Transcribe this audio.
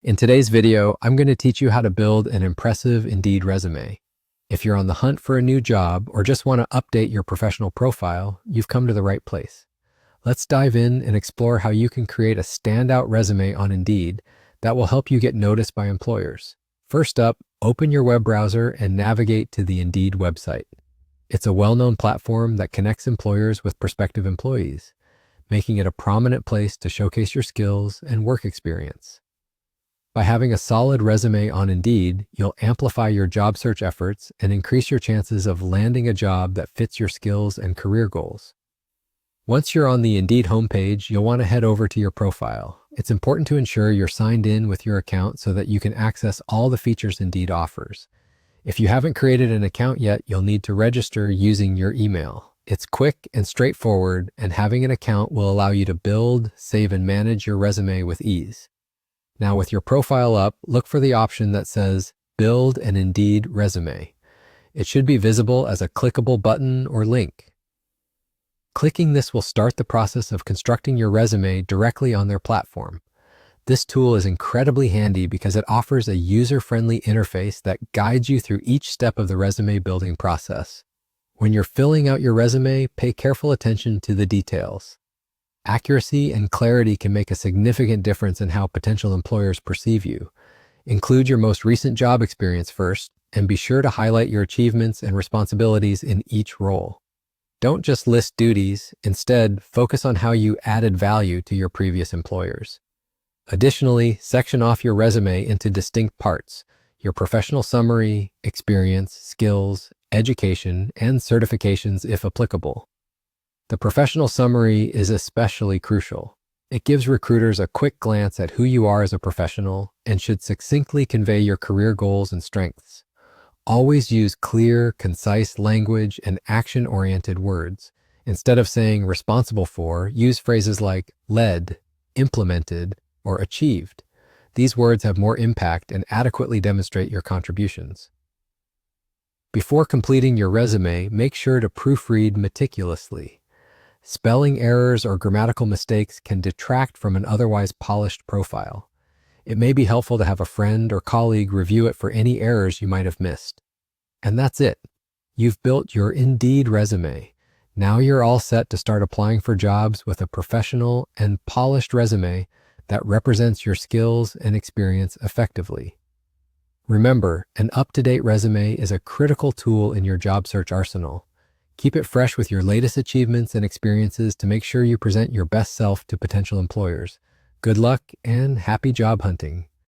In today's video, I'm going to teach you how to build an impressive Indeed resume. If you're on the hunt for a new job or just want to update your professional profile, you've come to the right place. Let's dive in and explore how you can create a standout resume on Indeed that will help you get noticed by employers. First up, open your web browser and navigate to the Indeed website. It's a well-known platform that connects employers with prospective employees, making it a prominent place to showcase your skills and work experience. By having a solid resume on Indeed, you'll amplify your job search efforts and increase your chances of landing a job that fits your skills and career goals. Once you're on the Indeed homepage, you'll want to head over to your profile. It's important to ensure you're signed in with your account so that you can access all the features Indeed offers. If you haven't created an account yet, you'll need to register using your email. It's quick and straightforward, and having an account will allow you to build, save, and manage your resume with ease. Now, with your profile up, look for the option that says Build an Indeed Resume. It should be visible as a clickable button or link. Clicking this will start the process of constructing your resume directly on their platform. This tool is incredibly handy because it offers a user-friendly interface that guides you through each step of the resume building process. When you're filling out your resume, pay careful attention to the details. Accuracy and clarity can make a significant difference in how potential employers perceive you. Include your most recent job experience first, and be sure to highlight your achievements and responsibilities in each role. Don't just list duties, instead, focus on how you added value to your previous employers. Additionally, section off your resume into distinct parts: your professional summary, experience, skills, education, and certifications if applicable. The professional summary is especially crucial. It gives recruiters a quick glance at who you are as a professional and should succinctly convey your career goals and strengths. Always use clear, concise language and action-oriented words. Instead of saying responsible for, use phrases like led, implemented, or achieved. These words have more impact and adequately demonstrate your contributions. Before completing your resume, make sure to proofread meticulously. Spelling errors or grammatical mistakes can detract from an otherwise polished profile. It may be helpful to have a friend or colleague review it for any errors you might have missed. And that's it. You've built your Indeed resume. Now you're all set to start applying for jobs with a professional and polished resume that represents your skills and experience effectively. Remember, an up-to-date resume is a critical tool in your job search arsenal. Keep it fresh with your latest achievements and experiences to make sure you present your best self to potential employers. Good luck and happy job hunting.